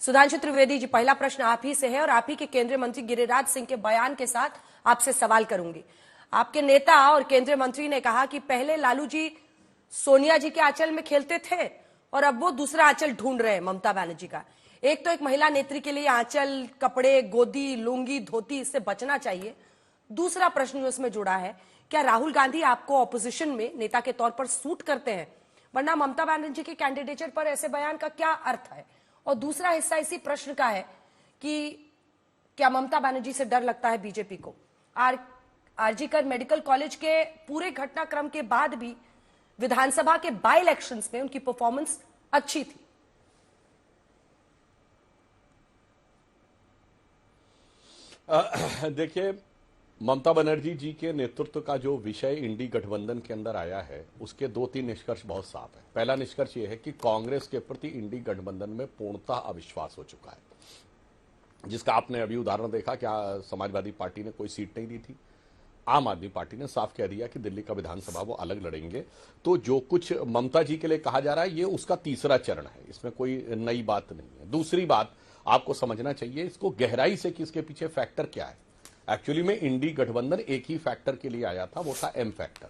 सुधांशु त्रिवेदी जी, पहला प्रश्न आप ही से है और आप ही के केंद्रीय मंत्री गिरिराज सिंह के बयान के साथ आपसे सवाल करूंगी। आपके नेता और केंद्रीय मंत्री ने कहा कि पहले लालू जी सोनिया जी के आंचल में खेलते थे और अब वो दूसरा आंचल ढूंढ रहे हैं ममता बनर्जी का। एक तो एक महिला नेत्री के लिए आंचल, कपड़े, गोदी, लुंगी, धोती, इससे बचना चाहिए। दूसरा प्रश्न जो इसमें जुड़ा है, क्या राहुल गांधी आपको ऑपोजिशन में नेता के तौर पर सूट करते हैं? वरना ममता बनर्जी के कैंडिडेचर पर ऐसे बयान का क्या अर्थ है? और दूसरा हिस्सा इसी प्रश्न का है कि क्या ममता बनर्जी से डर लगता है बीजेपी को? आरजीकर मेडिकल कॉलेज के पूरे घटनाक्रम के बाद भी विधानसभा के बाय इलेक्शंस में उनकी परफॉर्मेंस अच्छी थी। देखिए, ममता बनर्जी जी के नेतृत्व का जो विषय इंडी गठबंधन के अंदर आया है, उसके 2-3 निष्कर्ष बहुत साफ है। पहला निष्कर्ष यह है कि कांग्रेस के प्रति इंडी गठबंधन में पूर्णतः अविश्वास हो चुका है, जिसका आपने अभी उदाहरण देखा। क्या समाजवादी पार्टी ने कोई सीट नहीं दी थी? आम आदमी पार्टी ने साफ कह दिया कि दिल्ली का विधानसभा वो अलग लड़ेंगे। तो जो कुछ ममता जी के लिए कहा जा रहा है, ये उसका तीसरा चरण है, इसमें कोई नई बात नहीं है। दूसरी बात आपको समझना चाहिए इसको गहराई से कि इसके पीछे फैक्टर क्या है। एक्चुअली में इंडी गठबंधन एक ही फैक्टर के लिए आया था, वो था एम फैक्टर।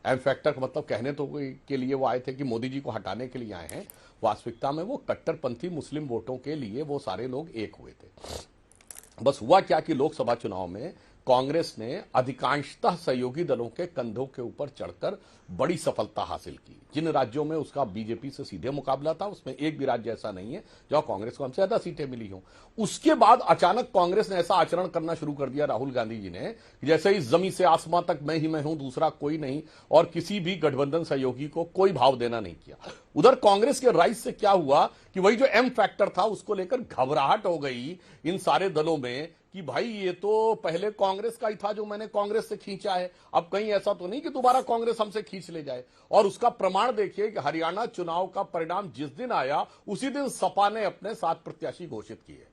एम फैक्टर का मतलब कहने तो के लिए वो आए थे कि मोदी जी को हटाने के लिए आए हैं। वास्तविकता में वो कट्टरपंथी मुस्लिम वोटों के लिए वो सारे लोग एक हुए थे। बस हुआ क्या कि लोकसभा चुनाव में कांग्रेस ने अधिकांशतः सहयोगी दलों के कंधों के ऊपर चढ़कर बड़ी सफलता हासिल की। जिन राज्यों में उसका बीजेपी से सीधे मुकाबला था, उसमें एक भी राज्य ऐसा नहीं है जहां कांग्रेस को हमसे ज्यादा सीटें मिली हों। उसके बाद अचानक कांग्रेस ने ऐसा आचरण करना शुरू कर दिया राहुल गांधी जी ने, जैसे इस जमीन से आसमां तक मैं ही मैं हूं, दूसरा कोई नहीं, और किसी भी गठबंधन सहयोगी को कोई भाव देना नहीं किया। उधर कांग्रेस के राइज से क्या हुआ कि वही जो एम फैक्टर था उसको लेकर घबराहट हो गई इन सारे दलों में कि भाई ये तो पहले कांग्रेस का ही था जो मैंने कांग्रेस से खींचा है, अब कहीं ऐसा तो नहीं कि दोबारा कांग्रेस हमसे खींच ले जाए। और उसका प्रमाण देखिए कि हरियाणा चुनाव का परिणाम जिस दिन आया उसी दिन सपा ने अपने 7 प्रत्याशी घोषित किए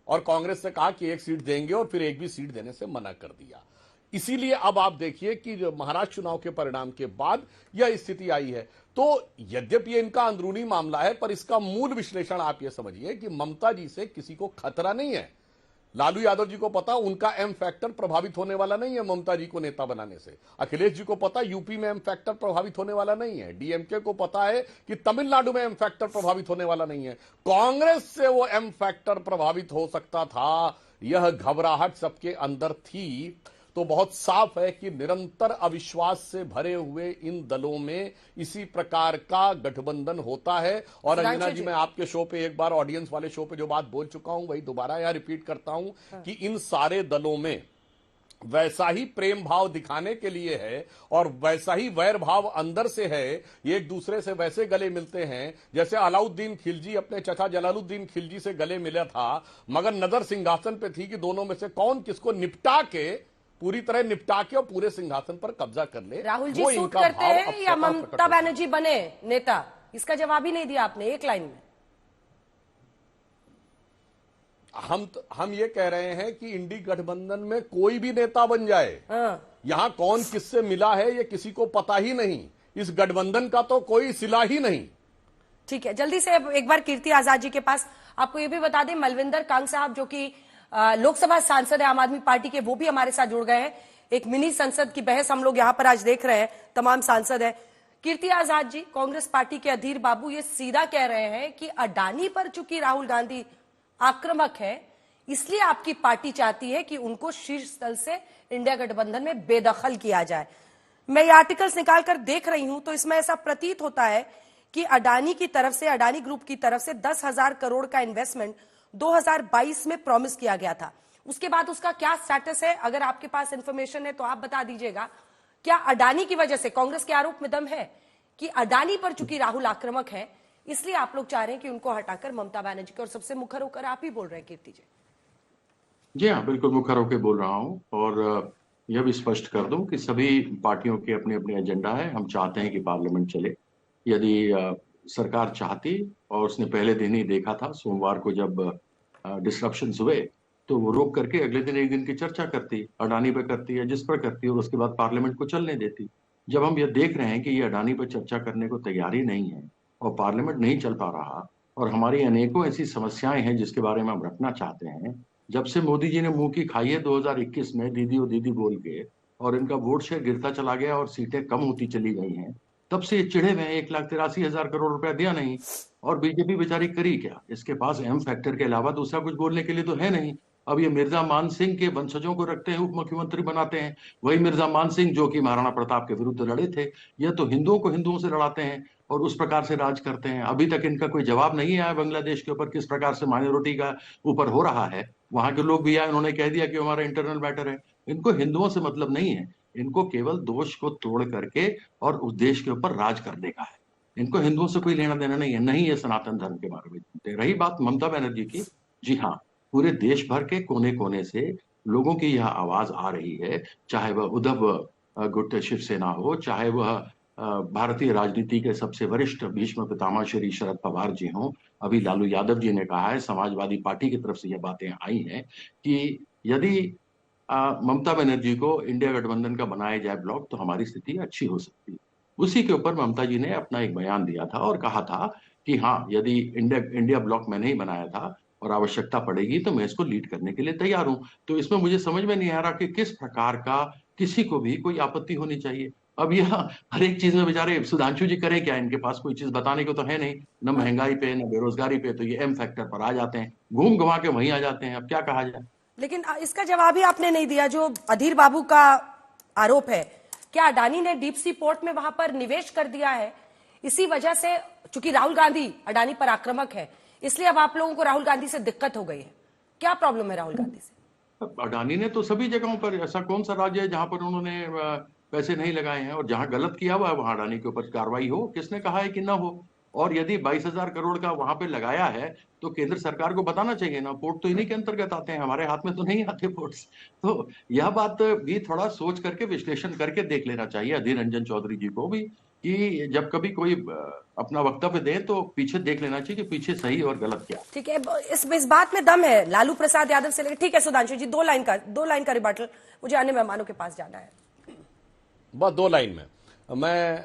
और कांग्रेस से कहा कि 1 सीट देंगे और फिर एक भी सीट देने से मना कर दिया। इसीलिए अब आप देखिए कि जो महाराष्ट्र चुनाव के परिणाम के बाद यह स्थिति आई है। तो यद्यपि इनका अंदरूनी मामला है, पर इसका मूल विश्लेषण आप यह समझिए कि ममता जी से किसी को खतरा नहीं है। लालू यादव जी को पता उनका एम फैक्टर प्रभावित होने वाला नहीं है ममता जी को नेता बनाने से। अखिलेश जी को पता यूपी में एम फैक्टर प्रभावित होने वाला नहीं है। डीएमके को पता है कि तमिलनाडु में एम फैक्टर प्रभावित होने वाला नहीं है। कांग्रेस से वो एम फैक्टर प्रभावित हो सकता था, यह घबराहट सबके अंदर थी। तो बहुत साफ है कि निरंतर अविश्वास से भरे हुए इन दलों में इसी प्रकार का गठबंधन होता है। और अंजना जी, मैं आपके शो पे एक बार ऑडियंस वाले शो पे जो बात बोल चुका हूं वही दोबारा यहां रिपीट करता हूं कि इन सारे दलों में वैसा ही प्रेम भाव दिखाने के लिए है और वैसा ही वैर भाव अंदर से है। एक दूसरे से वैसे गले मिलते हैं जैसे अलाउद्दीन खिलजी अपने चचा जलालुद्दीन खिलजी से गले मिला था, मगर नजर सिंहासन पे थी कि दोनों में से कौन किसको निपटा के, पूरी तरह निपटा के और पूरे सिंहासन पर कब्जा कर ले। राहुल जी सूट करते हैं या ममता बनर्जी बने नेता? इसका जवाब ही नहीं दिया आपने एक लाइन में। हम ये कह रहे हैं कि इंडी गठबंधन में कोई भी नेता बन जाए, यहां कौन किससे मिला है ये किसी को पता ही नहीं। इस गठबंधन का तो कोई सिला ही नहीं। ठीक है, जल्दी से एक बार कीर्ति आजाद जी के पास। आपको ये भी बता दें, मलविंदर कांग साहब जो कि लोकसभा सांसद है आम आदमी पार्टी के, वो भी हमारे साथ जुड़ गए हैं। एक मिनी संसद की बहस हम लोग यहां पर आज देख रहे हैं, तमाम सांसद है। कीर्ति आजाद जी, कांग्रेस पार्टी के अधीर बाबू ये सीधा कह रहे हैं कि अडानी पर चूंकि राहुल गांधी आक्रामक है, इसलिए आपकी पार्टी चाहती है कि उनको शीर्ष स्थल से इंडिया गठबंधन में बेदखल किया जाए। मैं ये आर्टिकल्स निकालकर देख रही हूं तो इसमें ऐसा प्रतीत होता है कि अडानी की तरफ से, अडानी ग्रुप की तरफ से 10,000 करोड़ का इन्वेस्टमेंट 2022 में प्रॉमिस किया गया था। उसके बाद उसका क्या स्टेटस है? अगर आपके पास इंफॉर्मेशन है तो आप बता दीजिएगा। क्या अडानी की वजह से, कांग्रेस के आरोप में दम है कि अडानी पर चूंकि राहुल आक्रामक है इसलिए आप लोग चाह रहे हैं कि उनको हटाकर ममता बनर्जी को, और सबसे मुखर होकर आप ही बोल रहे हैं कीर्ति जी? जी हाँ, बिल्कुल मुखर होकर बोल रहा हूँ। और यह भी स्पष्ट कर दूं कि सभी पार्टियों के अपने अपने एजेंडा है। हम चाहते हैं कि पार्लियामेंट चले। यदि सरकार चाहती, और उसने पहले दिन ही देखा था सोमवार को जब डिस्ट्रप्शंस हुए, तो वो रोक करके अगले दिन 1 दिन की चर्चा करती, अडानी पे करती है जिस पर करती है, और उसके बाद पार्लियामेंट को चलने देती। जब हम ये देख रहे हैं कि ये अडानी पर चर्चा करने को तैयार ही नहीं है और पार्लियामेंट नहीं चल पा रहा, और हमारी अनेकों ऐसी समस्याएं हैं जिसके बारे में हम रखना चाहते हैं। जब से मोदी जी ने मुंह की खाई है 2021 में दीदी और दीदी बोल के, और इनका वोट शेयर गिरता चला गया और सीटें कम होती चली गई हैं, तब से ये चिढ़े हुए हैं। 1,83,000 करोड़ रुपया दिया नहीं, और बीजेपी बेचारी करी क्या? इसके पास एम फैक्टर के अलावा दूसरा कुछ बोलने के लिए तो है नहीं। अब ये मिर्जा मान सिंह के वंशजों को रखते हैं, उप मुख्यमंत्री बनाते हैं। वही मिर्जा मान सिंह जो कि महाराणा प्रताप के विरुद्ध लड़े थे, यह तो हिंदुओं को हिंदुओं से लड़ाते हैं और उस प्रकार से राज करते हैं। अभी तक इनका कोई जवाब नहीं आया बांग्लादेश के ऊपर, किस प्रकार से माइनॉरिटी का ऊपर हो रहा है। वहां के लोग भी आए, उन्होंने कह दिया कि हमारा इंटरनल मैटर है। इनको हिंदुओं से मतलब नहीं है, इनको केवल दोष को तोड़ करके और उस देश के ऊपर राज करने का है। इनको हिंदुओं से कोई लेना देना नहीं है, नहीं ये सनातन धर्म के बारे में जानते। रही बात ममता बनर्जी की, जी हाँ, पूरे देश भर के कोने कोने से लोगों की यह आवाज आ रही है, चाहे वह उद्धव गुट शिवसेना हो, चाहे वह भारतीय राजनीति के सबसे वरिष्ठ भीष्म पितामह श्री शरद पवार जी हों। अभी लालू यादव जी ने कहा है, समाजवादी पार्टी की तरफ से यह बातें आई हैं कि यदि ममता बनर्जी को इंडिया गठबंधन का बनाया जाए ब्लॉक, तो हमारी स्थिति अच्छी हो सकती है। उसी के ऊपर ममता जी ने अपना एक बयान दिया था और कहा था कि हाँ, यदि इंडिया ब्लॉक मैंने ही बनाया था और आवश्यकता पड़ेगी तो मैं इसको लीड करने के लिए तैयार हूं। तो इसमें मुझे समझ में नहीं आ रहा कि किस प्रकार का किसी को भी कोई आपत्ति होनी चाहिए। अब यह हर एक चीज में बेचारे सुधांशु जी करें क्या? इनके पास कोई चीज बताने को तो है नहीं, न महंगाई पे न बेरोजगारी पे, तो ये एम फैक्टर पर आ जाते हैं, घूम घुमा के वहीं आ जाते हैं। अब क्या कहा जाए। लेकिन इसका जवाब ही आपने नहीं दिया जो अधीर बाबू का आरोप है। क्या अडानी ने डीप सी पोर्ट में वहां पर निवेश कर दिया है? इसी वजह से, चूंकि राहुल गांधी अडानी पर आक्रामक है, इसलिए अब आप लोगों को राहुल गांधी से दिक्कत हो गई है। क्या प्रॉब्लम है राहुल गांधी से? अडानी ने तो सभी जगहों पर, ऐसा कौन सा राज्य है जहां पर उन्होंने पैसे नहीं लगाए हैं? और जहां गलत किया हुआ है वहां अडानी के ऊपर कार्रवाई हो। किसने कहा है कि ना हो? और यदि 22,000 करोड़ का वहां पे लगाया है तो केंद्र सरकार को बताना चाहिए ना। पोर्ट तो इन्हीं के अंतर्गत आते हैं, हमारे हाथ में तो नहीं आते पोर्ट्स। तो यह बात भी थोड़ा सोच करके विश्लेषण करके देख लेना चाहिए अधीर रंजन चौधरी जी को भी, कि जब कभी कोई अपना वक्तव्य दे तो पीछे देख लेना चाहिए कि पीछे सही और गलत क्या। ठीक है, इस बात में दम है लालू प्रसाद यादव से लेकर। ठीक है सुधांशु जी, दो लाइन का रिबटल, मुझे अन्य मेहमानों के पास जाना है। बस 2 लाइन में मैं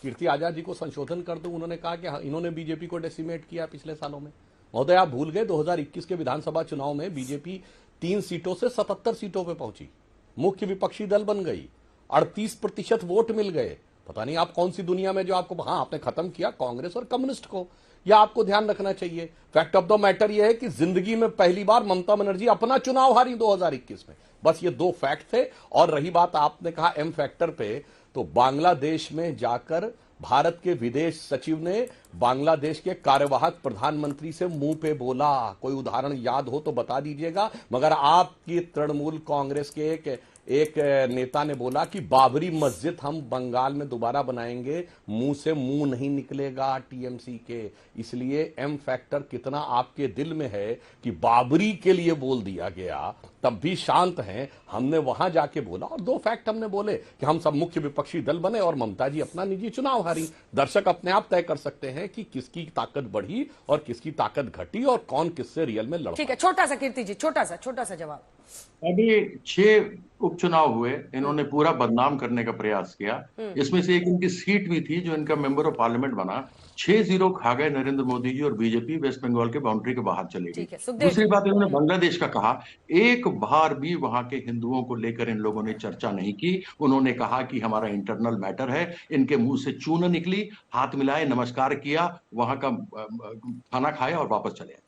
कीर्ति आजाद जी को संशोधन कर दूं। उन्होंने कहा कि इन्होंने बीजेपी को डेसिमेट किया पिछले सालों में। महोदय, आप भूल गए 2021 के विधानसभा चुनाव में बीजेपी 3 सीटों से 77 सीटों पे पहुंची, मुख्य विपक्षी दल बन गई, 38% वोट मिल गए। पता नहीं आप कौन सी दुनिया में जो आपको, हाँ आपने खत्म किया कांग्रेस और कम्युनिस्ट को, यह आपको ध्यान रखना चाहिए। फैक्ट ऑफ द मैटर यह है कि जिंदगी में पहली बार ममता बनर्जी अपना चुनाव हारी 2021 में। बस ये 2 फैक्ट थे। और रही बात आपने कहा एम फैक्टर पे, तो बांग्लादेश में जाकर भारत के विदेश सचिव ने बांग्लादेश के कार्यवाहक प्रधानमंत्री से मुंह पे बोला। कोई उदाहरण याद हो तो बता दीजिएगा। मगर आपकी तृणमूल कांग्रेस के एक नेता ने बोला कि बाबरी मस्जिद हम बंगाल में दोबारा बनाएंगे, मुंह से मुंह नहीं निकलेगा टीएमसी के। इसलिए एम फैक्टर कितना आपके दिल में है कि बाबरी के लिए बोल दिया गया, तब भी शांत हैं। हमने वहां जाके बोला और 2 फैक्ट हमने बोले कि हम सब मुख्य विपक्षी दल बने और ममता जी अपना निजी चुनाव हारी। दर्शक अपने आप तय कर सकते हैं कि किसकी ताकत बढ़ी और किसकी ताकत घटी और कौन किससे रियल में लड़ा। ठीक है, छोटा सा कीर्ति जी, छोटा सा जवाब। अभी 6 उपचुनाव हुए, इन्होंने पूरा बदनाम करने का प्रयास किया। इसमें से एक इनकी सीट भी थी जो इनका मेंबर ऑफ पार्लियामेंट बना। 6-0 खा गए नरेंद्र मोदी जी और बीजेपी वेस्ट बंगाल के बाउंड्री के बाहर चले गई। दूसरी बात, इन्होंने बांग्लादेश का कहा, एक बार भी वहां के हिंदुओं को लेकर इन लोगों ने चर्चा नहीं की। उन्होंने कहा कि हमारा इंटरनल मैटर है। इनके मुंह से चून निकली, हाथ मिलाए, नमस्कार किया, वहां का खाना खाया और वापस चले आए।